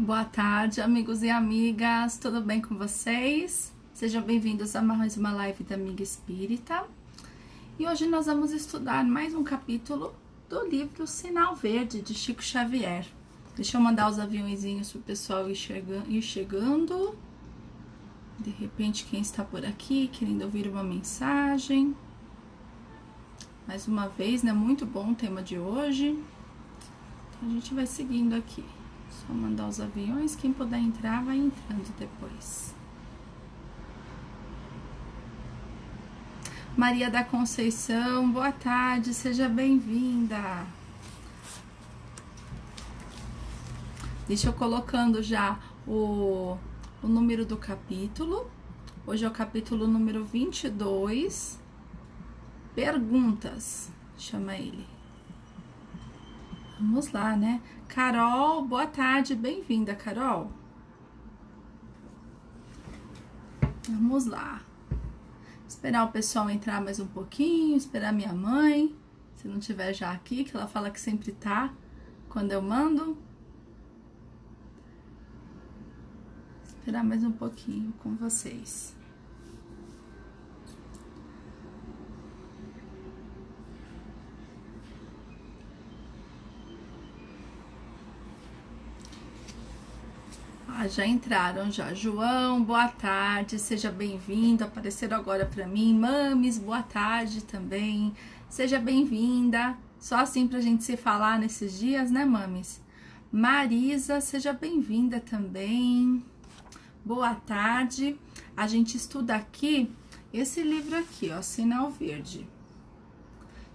Boa tarde, amigos e amigas, tudo bem com vocês? Sejam bem-vindos a mais uma live da Amiga Espírita. E hoje nós vamos estudar mais um capítulo do livro Sinal Verde, de Chico Xavier. Deixa eu mandar os aviõezinhos pro pessoal ir chegando. De repente, quem está por aqui, querendo ouvir uma mensagem. Mais uma vez, né? Muito bom o tema de hoje. Então, a gente vai seguindo aqui. Só mandar os aviões, quem puder entrar, vai entrando depois. Maria da Conceição, boa tarde, seja bem-vinda. Deixa eu colocando já o número do capítulo. Hoje é o capítulo número 22. Perguntas, chama ele. Vamos lá, né? Carol, boa tarde, bem-vinda, Carol. Vamos lá. Esperar o pessoal entrar mais um pouquinho, esperar minha mãe, se não tiver já aqui, que ela fala que sempre tá quando eu mando. Esperar mais um pouquinho com vocês. Já entraram já. João, boa tarde, seja bem-vindo. Apareceram agora para mim. Mames, boa tarde também. Seja bem-vinda. Só assim pra gente se falar nesses dias, né, Mames? Marisa, seja bem-vinda também. Boa tarde. A gente estuda aqui esse livro aqui, ó, Sinal Verde.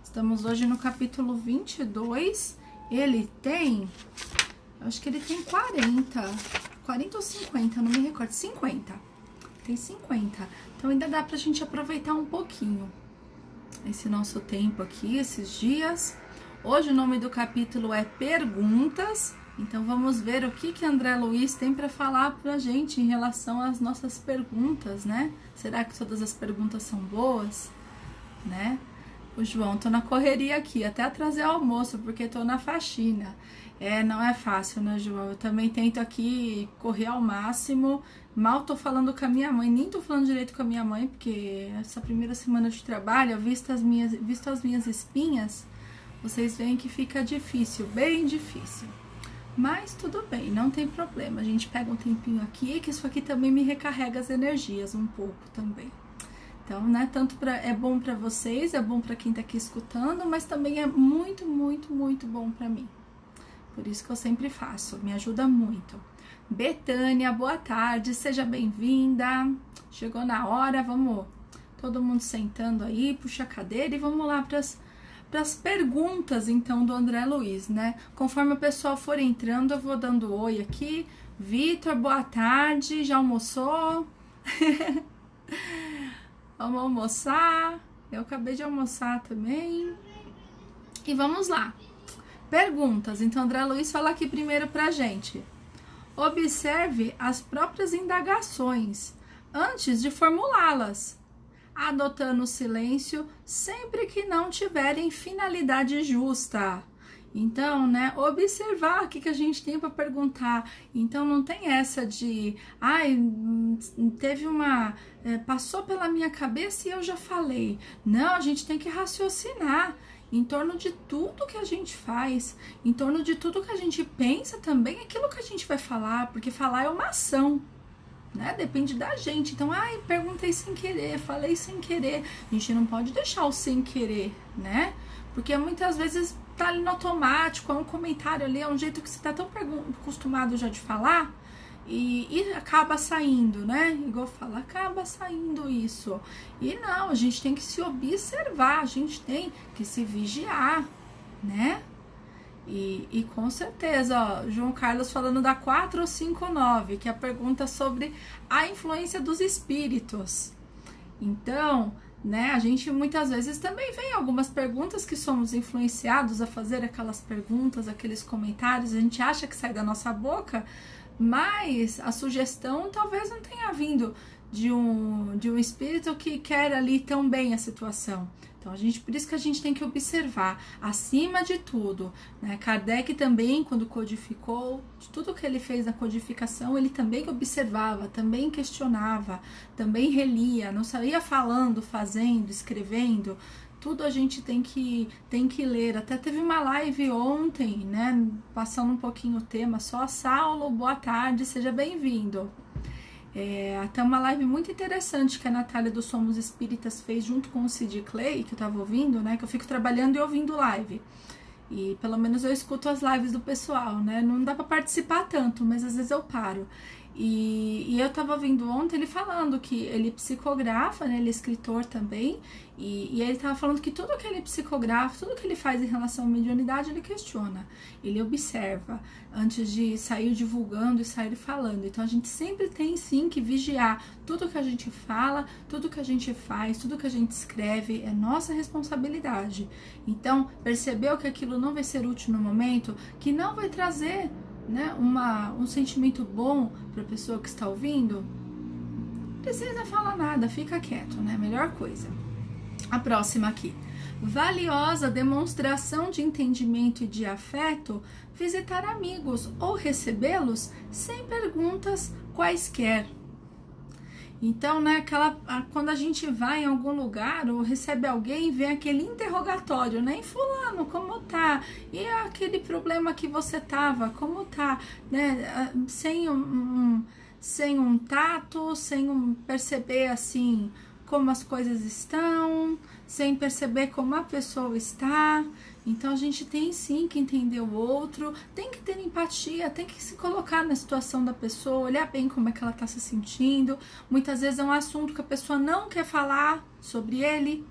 Estamos hoje no capítulo 22. Ele tem, acho que ele tem 40 ou 50, não me recordo, 50. Tem 50. Então ainda dá pra gente aproveitar um pouquinho esse nosso tempo aqui, esses dias. Hoje o nome do capítulo é Perguntas. Então vamos ver o que André Luiz tem pra falar pra gente em relação às nossas perguntas, né? Será que todas as perguntas são boas, né? O João, tô na correria aqui, até trazer almoço, porque tô na faxina. Não é fácil, né, João? Eu também tento aqui correr ao máximo. Mal tô falando com a minha mãe, nem tô falando direito com a minha mãe, porque essa primeira semana de trabalho, visto as minhas espinhas, vocês veem que fica difícil, bem difícil. Mas tudo bem, não tem problema. A gente pega um tempinho aqui, que isso aqui também me recarrega as energias um pouco também. Então, né, é bom para vocês, é bom para quem tá aqui escutando, mas também é muito, muito, muito bom para mim. Por isso que eu sempre faço, me ajuda muito. Betânia, boa tarde, seja bem-vinda. Chegou na hora, vamos todo mundo sentando aí, puxa a cadeira e vamos lá para as perguntas, então, do André Luiz, né? Conforme o pessoal for entrando, eu vou dando oi aqui. Vitor, boa tarde, já almoçou? Vamos almoçar. Eu acabei de almoçar também. E vamos lá. Perguntas. Então, André Luiz fala aqui primeiro pra gente. Observe as próprias indagações antes de formulá-las, adotando o silêncio sempre que não tiverem finalidade justa. Então, né, observar o que a gente tem para perguntar. Então, não tem essa de, teve passou pela minha cabeça e eu já falei. Não, a gente tem que raciocinar em torno de tudo que a gente faz, em torno de tudo que a gente pensa também, aquilo que a gente vai falar, porque falar é uma ação, né? Depende da gente. Então, perguntei sem querer, falei sem querer. A gente não pode deixar o sem querer, né? Porque muitas vezes tá ali no automático, é um comentário ali, é um jeito que você tá tão acostumado já de falar e acaba saindo, né? Igual eu falo, acaba saindo isso. E não, a gente tem que se observar, a gente tem que se vigiar, né? E com certeza, ó, João Carlos falando da 459, que é a pergunta sobre a influência dos espíritos. Então, né, a gente muitas vezes também vem algumas perguntas que somos influenciados a fazer aquelas perguntas, aqueles comentários, a gente acha que sai da nossa boca, mas a sugestão talvez não tenha vindo de um espírito que quer ali tão bem a situação. Então, por isso que a gente tem que observar, acima de tudo, né? Kardec também, quando codificou, de tudo que ele fez na codificação, ele também observava, também questionava, também relia, não saía falando, fazendo, escrevendo. Tudo a gente tem que ler. Até teve uma live ontem, né? Passando um pouquinho o tema só. Saulo, boa tarde, seja bem-vindo. Até uma live muito interessante que a Natália do Somos Espíritas fez junto com o Sid Clay, que eu tava ouvindo, né? Que eu fico trabalhando e ouvindo live. E pelo menos eu escuto as lives do pessoal, né? Não dá pra participar tanto, mas às vezes eu paro. E eu tava ouvindo ontem ele falando que ele psicografa, né? Ele é escritor também. E ele tava falando que tudo que ele psicografa, tudo que ele faz em relação à mediunidade, ele questiona. Ele observa antes de sair divulgando e sair falando. Então a gente sempre tem sim que vigiar tudo que a gente fala, tudo que a gente faz, tudo que a gente escreve, é nossa responsabilidade. Então, percebeu que aquilo não vai ser útil no momento, que não vai trazer, né, um sentimento bom para a pessoa que está ouvindo, não precisa falar nada, fica quieto, né? Melhor coisa. A próxima aqui. Valiosa demonstração de entendimento e de afeto, visitar amigos ou recebê-los sem perguntas quaisquer. Então, né, quando a gente vai em algum lugar ou recebe alguém, vem aquele interrogatório, né? E fulano, como tá? E aquele problema que você tava, como tá? Né? Sem um tato, perceber assim como as coisas estão, sem perceber como a pessoa está. Então a gente tem sim que entender o outro, tem que ter empatia, tem que se colocar na situação da pessoa, olhar bem como é que ela está se sentindo. Muitas vezes é um assunto que a pessoa não quer falar sobre ele,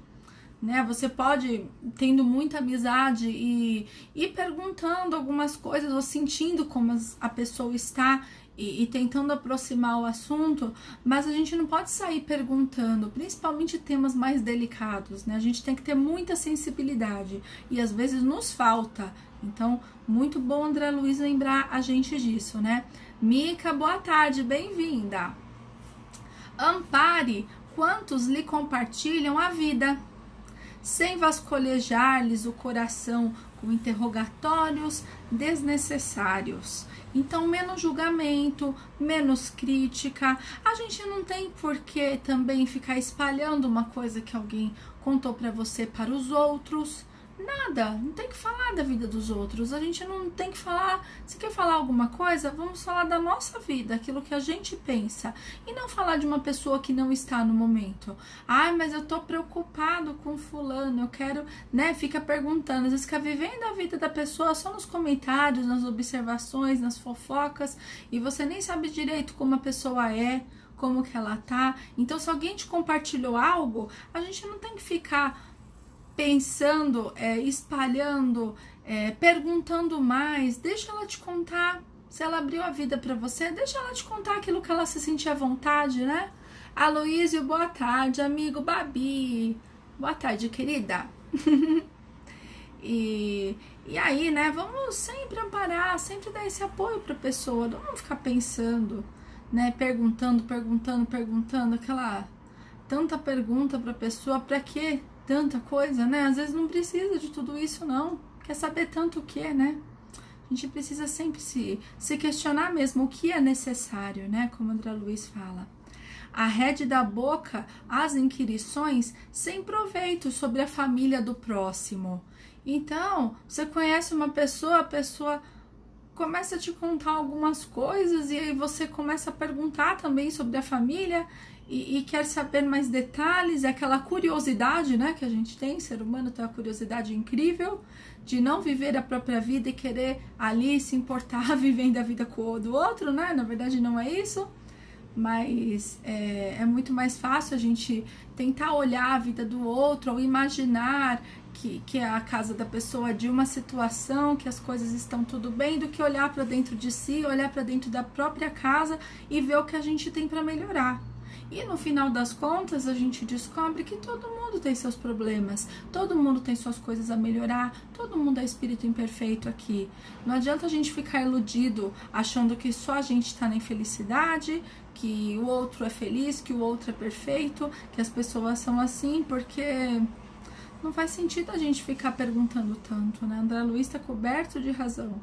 né? Você pode, tendo muita amizade e ir perguntando algumas coisas ou sentindo como a pessoa está e tentando aproximar o assunto, mas a gente não pode sair perguntando, principalmente temas mais delicados, né? A gente tem que ter muita sensibilidade e às vezes nos falta. Então, muito bom, André Luiz, lembrar a gente disso, né? Mica, boa tarde, bem-vinda. Ampare quantos lhe compartilham a vida, sem vasculhejar-lhes o coração com interrogatórios desnecessários. Então, menos julgamento, menos crítica. A gente não tem por que também ficar espalhando uma coisa que alguém contou para você para os outros. Nada, não tem que falar da vida dos outros. A gente não tem que falar. Se quer falar alguma coisa, vamos falar da nossa vida, aquilo que a gente pensa. E não falar de uma pessoa que não está no momento. Ai, mas eu tô preocupado com fulano, eu quero, né? Fica perguntando. Às vezes fica vivendo a vida da pessoa só nos comentários, nas observações, nas fofocas. E você nem sabe direito como a pessoa é, como que ela tá. Então, se alguém te compartilhou algo, a gente não tem que ficar pensando, espalhando, perguntando mais. Deixa ela te contar. Se ela abriu a vida para você, deixa ela te contar aquilo que ela se sentir à vontade, né? Aloísio, boa tarde. Amigo Babi, boa tarde, querida. E aí, né, vamos sempre amparar, sempre dar esse apoio para a pessoa. Não vamos ficar pensando, né, perguntando, aquela tanta pergunta para a pessoa, para quê? Tanta coisa, né? Às vezes não precisa de tudo isso, não. Quer saber tanto o que, né? A gente precisa sempre se questionar mesmo o que é necessário, né? Como André Luiz fala. A rede da boca às inquirições sem proveito sobre a família do próximo. Então, você conhece uma pessoa, a pessoa começa a te contar algumas coisas e aí você começa a perguntar também sobre a família e quer saber mais detalhes, é aquela curiosidade, né, que a gente tem, ser humano tem uma curiosidade incrível de não viver a própria vida e querer ali se importar vivendo a vida do outro, né, na verdade não é isso, mas é muito mais fácil a gente tentar olhar a vida do outro ou imaginar que a casa da pessoa é de uma situação, que as coisas estão tudo bem, do que olhar para dentro de si, olhar para dentro da própria casa e ver o que a gente tem para melhorar. E no final das contas, a gente descobre que todo mundo tem seus problemas, todo mundo tem suas coisas a melhorar, todo mundo é espírito imperfeito aqui. Não adianta a gente ficar iludido, achando que só a gente está na infelicidade, que o outro é feliz, que o outro é perfeito, que as pessoas são assim, porque não faz sentido a gente ficar perguntando tanto, né? André Luiz está coberto de razão.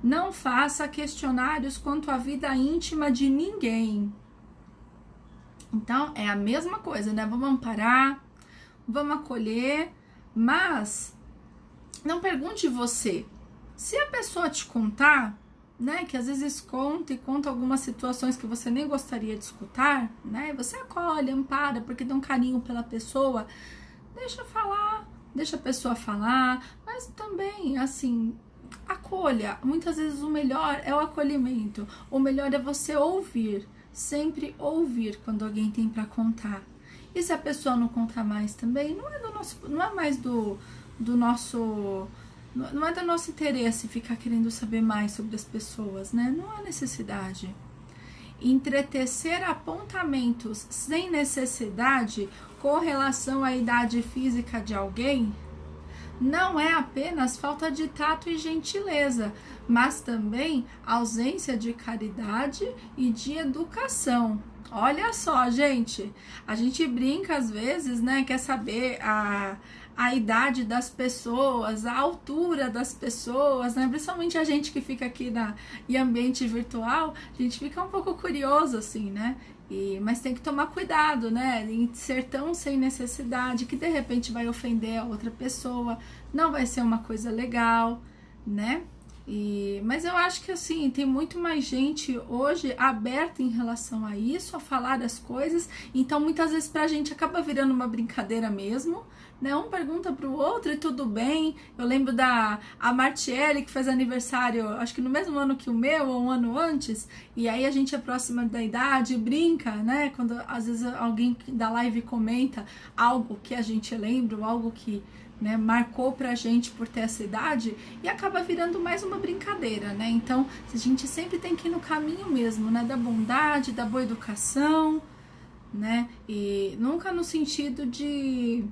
Não faça questionários quanto à vida íntima de ninguém. Então, é a mesma coisa, né? Vamos amparar, vamos acolher, mas não pergunte você. Se a pessoa te contar, né, que às vezes conta algumas situações que você nem gostaria de escutar, né? Você acolhe, ampara, porque dá um carinho pela pessoa. Deixa falar, deixa a pessoa falar, mas também, assim, acolha. Muitas vezes o melhor é o acolhimento, o melhor é você ouvir, sempre ouvir quando alguém tem para contar. E se a pessoa não contar mais também, não é mais do nosso, não é do nosso interesse ficar querendo saber mais sobre as pessoas, né? Não há necessidade. Entretecer apontamentos sem necessidade com relação à idade física de alguém não é apenas falta de tato e gentileza, mas também ausência de caridade e de educação. Olha só, gente, a gente brinca às vezes, né, quer saber a idade das pessoas, a altura das pessoas, né? Principalmente a gente que fica aqui em ambiente virtual, a gente fica um pouco curioso, assim, né? Mas tem que tomar cuidado, né? Em ser tão sem necessidade, que de repente vai ofender a outra pessoa, não vai ser uma coisa legal, né? Mas eu acho que assim, tem muito mais gente hoje aberta em relação a isso, a falar das coisas, então muitas vezes pra gente acaba virando uma brincadeira mesmo, né? Um pergunta pro outro e tudo bem. Eu lembro a Martiele, que fez aniversário, acho que no mesmo ano que o meu, ou um ano antes, e aí a gente é próxima da idade, brinca, né? Quando às vezes alguém da live comenta algo que a gente lembra, ou algo que, né, marcou pra gente por ter essa idade, e acaba virando mais uma brincadeira, né? Então, a gente sempre tem que ir no caminho mesmo, né? Da bondade, da boa educação, né? E nunca no sentido de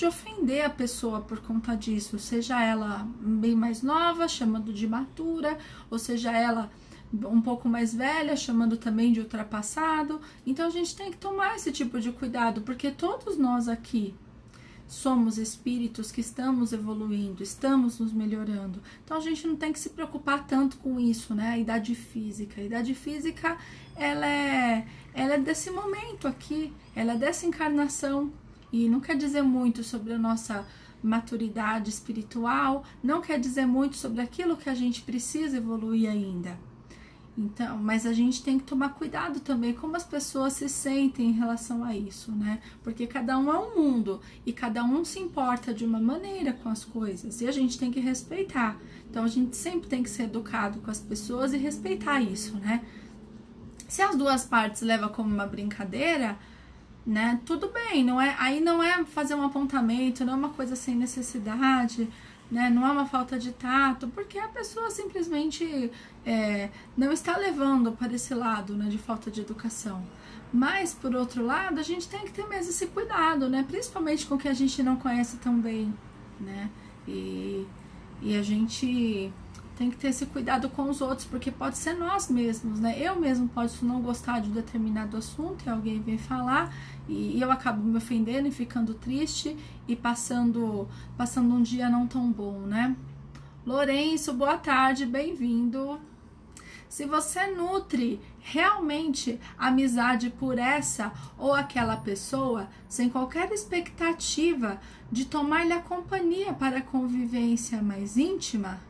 ofender a pessoa por conta disso, seja ela bem mais nova, chamando de imatura, ou seja ela um pouco mais velha, chamando também de ultrapassado. Então a gente tem que tomar esse tipo de cuidado, porque todos nós aqui somos espíritos que estamos evoluindo, estamos nos melhorando. Então a gente não tem que se preocupar tanto com isso, né? A idade física. A idade física, ela é desse momento aqui, ela é dessa encarnação. E não quer dizer muito sobre a nossa maturidade espiritual, não quer dizer muito sobre aquilo que a gente precisa evoluir ainda. Então, mas a gente tem que tomar cuidado também como as pessoas se sentem em relação a isso, né? Porque cada um é um mundo e cada um se importa de uma maneira com as coisas e a gente tem que respeitar. Então, a gente sempre tem que ser educado com as pessoas e respeitar isso, né? Se as duas partes levam como uma brincadeira, né? Tudo bem, aí não é fazer um apontamento, não é uma coisa sem necessidade, né? Não é uma falta de tato, porque a pessoa simplesmente não está levando para esse lado, né, de falta de educação. Mas, por outro lado, a gente tem que ter mesmo esse cuidado, né? Principalmente com o que a gente não conhece tão bem, né? E a gente tem que ter esse cuidado com os outros, porque pode ser nós mesmos, né? Eu mesmo posso não gostar de um determinado assunto e alguém vem falar e eu acabo me ofendendo e ficando triste e passando um dia não tão bom, né? Lourenço, boa tarde, bem-vindo. Se você nutre realmente amizade por essa ou aquela pessoa, sem qualquer expectativa de tomar-lhe a companhia para a convivência mais íntima,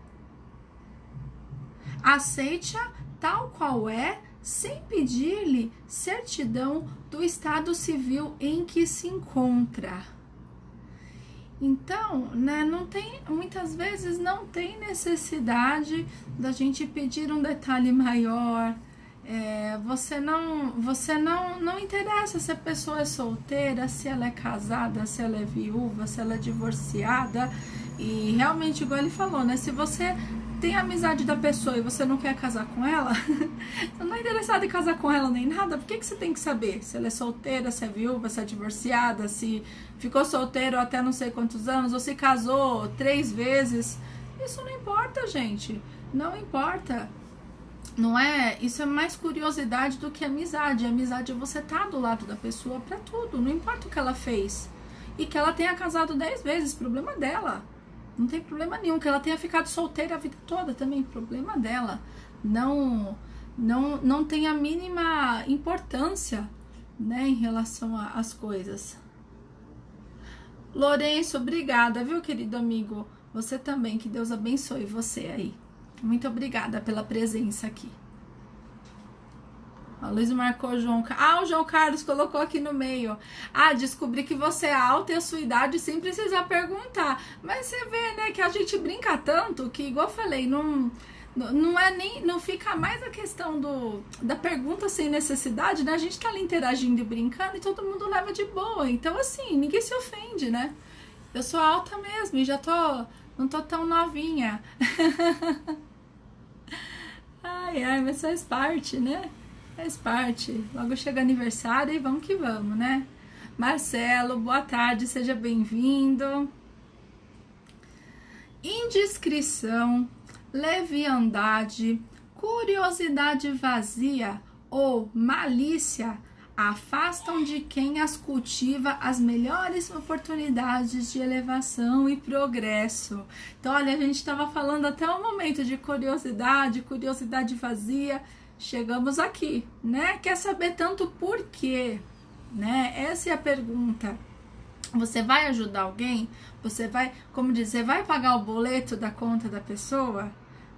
aceite-a tal qual é, sem pedir-lhe certidão do estado civil em que se encontra. Então, né, muitas vezes não tem necessidade da gente pedir um detalhe maior. Você não interessa se a pessoa é solteira, se ela é casada, se ela é viúva, se ela é divorciada. E realmente, igual ele falou, né, se você tem a amizade da pessoa e você não quer casar com ela, você não é interessado em casar com ela nem nada, por que você tem que saber se ela é solteira, se é viúva, se é divorciada, se ficou solteiro até não sei quantos anos, ou se casou 3 vezes? Isso não importa, gente, não importa. Não é? Isso é mais curiosidade do que amizade. A amizade é você estar do lado da pessoa pra tudo, não importa o que ela fez. E que ela tenha casado 10 vezes, problema dela. Não tem problema nenhum. Que ela tenha ficado solteira a vida toda também, problema dela. Não tem a mínima importância, né, em relação às coisas. Lourenço, obrigada, viu, querido amigo? Você também, que Deus abençoe você aí. Muito obrigada pela presença aqui. A Luiz marcou o João Carlos. Ah, o João Carlos colocou aqui no meio. Ah, descobri que você é alta e a sua idade sem precisar perguntar. Mas você vê, né, que a gente brinca tanto que, igual eu falei, não é nem. Não fica mais a questão da pergunta sem necessidade, né? A gente tá ali interagindo e brincando e todo mundo leva de boa. Então, assim, ninguém se ofende, né? Eu sou alta mesmo e já não tô tão novinha. Ai, mas faz parte, né? Faz parte. Logo chega aniversário e vamos que vamos, né? Marcelo, boa tarde, seja bem-vindo. Indiscrição, leviandade, curiosidade vazia ou malícia afastam de quem as cultiva as melhores oportunidades de elevação e progresso. Então, olha, a gente estava falando até o momento de curiosidade vazia. Chegamos aqui, né? Quer saber tanto por quê, né? Essa é a pergunta. Você vai ajudar alguém? Você vai, como dizer, vai pagar o boleto da conta da pessoa?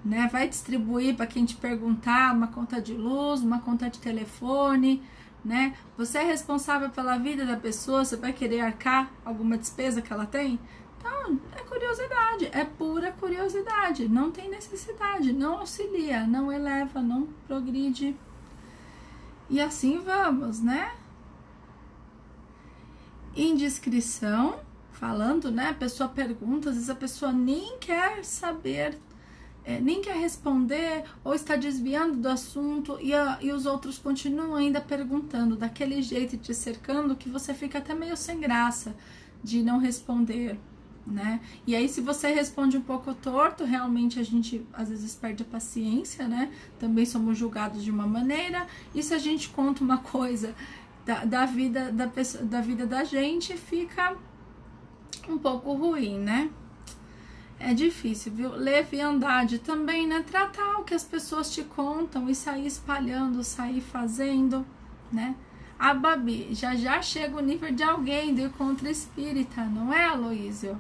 Né? Vai distribuir para quem te perguntar uma conta de luz, uma conta de telefone, né? Você é responsável pela vida da pessoa, você vai querer arcar alguma despesa que ela tem? Então, é curiosidade, é pura curiosidade, não tem necessidade, não auxilia, não eleva, não progride. E assim vamos, né? Indiscrição, falando, né? A pessoa pergunta, às vezes a pessoa nem quer saber, nem quer responder, ou está desviando do assunto e os outros continuam ainda perguntando daquele jeito, te cercando, que você fica até meio sem graça de não responder, né? E aí, se você responde um pouco torto, realmente a gente às vezes perde a paciência, né? Também somos julgados de uma maneira. E se a gente conta uma coisa da vida da vida da gente, fica um pouco ruim, né? É difícil, viu? Leviandade também, né? Tratar o que as pessoas te contam e sair espalhando, sair fazendo, né? A Babi, já chega o nível de alguém do encontro espírita, não é, Aloísio?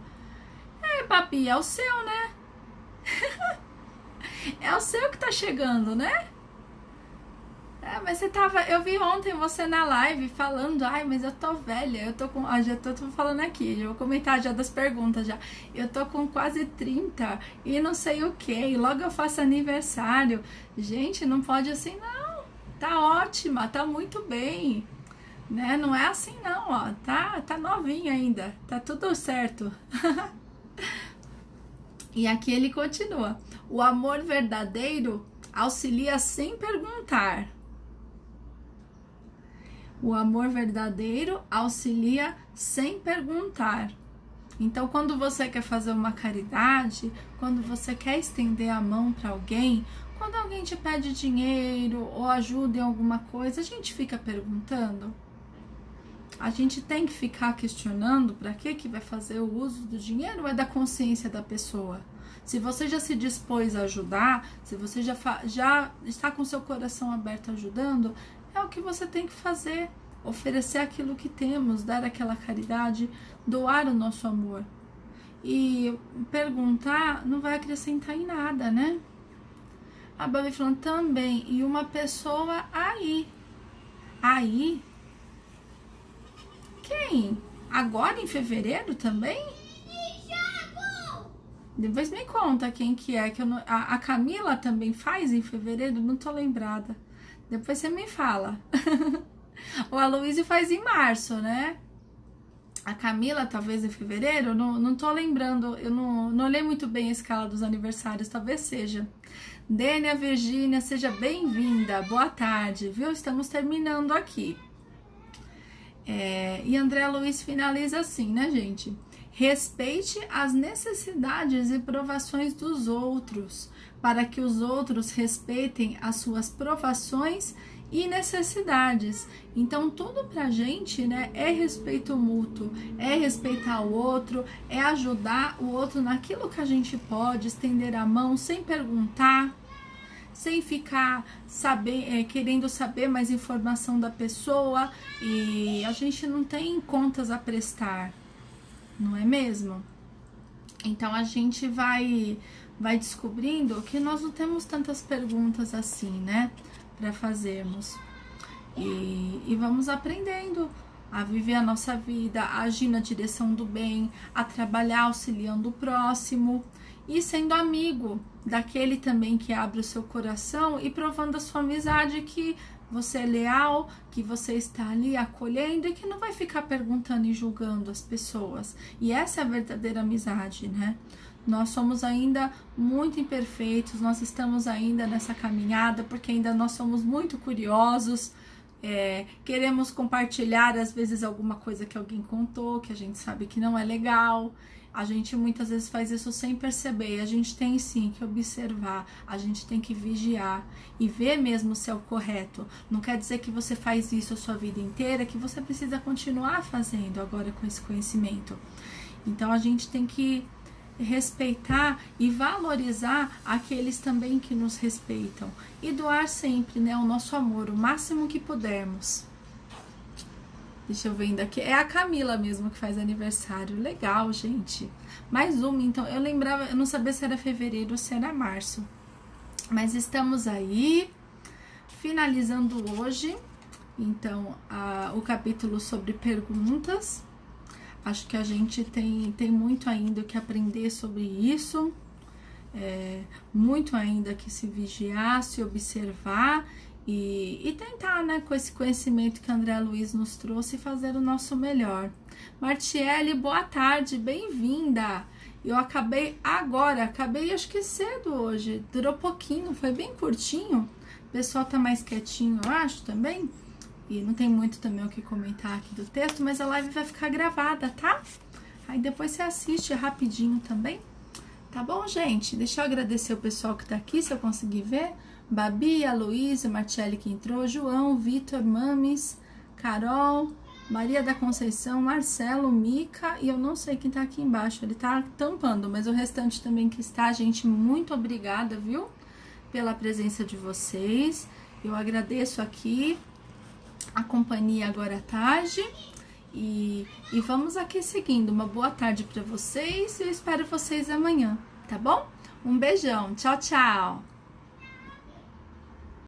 Babi, é o seu, né? É o seu que tá chegando, né? Mas você tava... Eu vi ontem você na live falando, ai, mas eu tô velha, eu tô com... já tô falando aqui, já vou comentar já das perguntas já. Eu tô com quase 30 e não sei o que, e logo eu faço aniversário. Gente, não pode assim, não. Tá ótima, tá muito bem, né? Não é assim não, ó. Tá novinha ainda, tá tudo certo. E aqui ele continua. O amor verdadeiro auxilia sem perguntar. O amor verdadeiro auxilia sem perguntar. Então, quando você quer fazer uma caridade, quando você quer estender a mão para alguém, quando alguém te pede dinheiro ou ajuda em alguma coisa, a gente fica perguntando. A gente tem que ficar questionando para que vai fazer o uso do dinheiro, ou é da consciência da pessoa? Se você já se dispôs a ajudar, se você já está com seu coração aberto ajudando, é o que você tem que fazer. Oferecer aquilo que temos, dar aquela caridade, doar o nosso amor. E perguntar não vai acrescentar em nada, né? A Babi falando também, e uma pessoa aí. Aí? Quem? Agora em fevereiro também? Depois me conta quem que é, que eu não, a Camila também faz em fevereiro, não tô lembrada. Depois você me fala. O Aloysio faz em março, né? A Camila, talvez em fevereiro, não tô lembrando, eu não olhei muito bem a escala dos aniversários, talvez seja. Dênia Virgínia, seja bem-vinda, boa tarde, viu? Estamos terminando aqui. E André Luiz finaliza assim, né, gente? Respeite as necessidades e provações dos outros, para que os outros respeitem as suas provações e necessidades. Então, tudo pra gente, né, é respeito mútuo, é respeitar o outro, é ajudar o outro naquilo que a gente pode, estender a mão sem perguntar, sem ficar querendo saber mais informação da pessoa, e a gente não tem contas a prestar, não é mesmo? Então a gente vai descobrindo que nós não temos tantas perguntas assim, né, para fazermos, e vamos aprendendo a viver a nossa vida, a agir na direção do bem, a trabalhar auxiliando o próximo e sendo amigo daquele também que abre o seu coração e provando a sua amizade, que você é leal, que você está ali acolhendo e que não vai ficar perguntando e julgando as pessoas. E essa é a verdadeira amizade, né? Nós somos ainda muito imperfeitos, nós estamos ainda nessa caminhada, porque ainda nós somos muito curiosos, queremos compartilhar às vezes alguma coisa que alguém contou, que a gente sabe que não é legal. A gente muitas vezes faz isso sem perceber. A gente tem sim que observar, a gente tem que vigiar e ver mesmo se é o correto. Não quer dizer que você faz isso a sua vida inteira, que você precisa continuar fazendo agora com esse conhecimento. Então a gente tem que respeitar e valorizar aqueles também que nos respeitam e doar sempre, né, o nosso amor, o máximo que pudermos. Deixa eu ver ainda aqui. É a Camila mesmo que faz aniversário. Legal, gente. Mais uma, então. Eu não sabia se era fevereiro ou se era março. Mas estamos aí, finalizando hoje, então, o capítulo sobre perguntas. Acho que a gente tem muito ainda que aprender sobre isso. Muito ainda que se vigiar, se observar e tentar, né, com esse conhecimento que André Luiz nos trouxe, fazer o nosso melhor. Martiele, boa tarde, bem-vinda. Eu acabei acho que cedo hoje, durou pouquinho, foi bem curtinho. O pessoal tá mais quietinho, eu acho, também. E não tem muito também o que comentar aqui do texto, mas a live vai ficar gravada, tá? Aí depois você assiste rapidinho também. Tá bom, gente? Deixa eu agradecer o pessoal que tá aqui, se eu conseguir ver. Babi, Aloísio, Martiele que entrou, João, Vitor, Mames, Carol, Maria da Conceição, Marcelo, Mica, e eu não sei quem tá aqui embaixo, ele tá tampando, mas o restante também que está, gente, muito obrigada, viu? Pela presença de vocês. Eu agradeço aqui a companhia agora à tarde. E vamos aqui seguindo. Uma boa tarde para vocês e eu espero vocês amanhã, tá bom? Um beijão, tchau, tchau!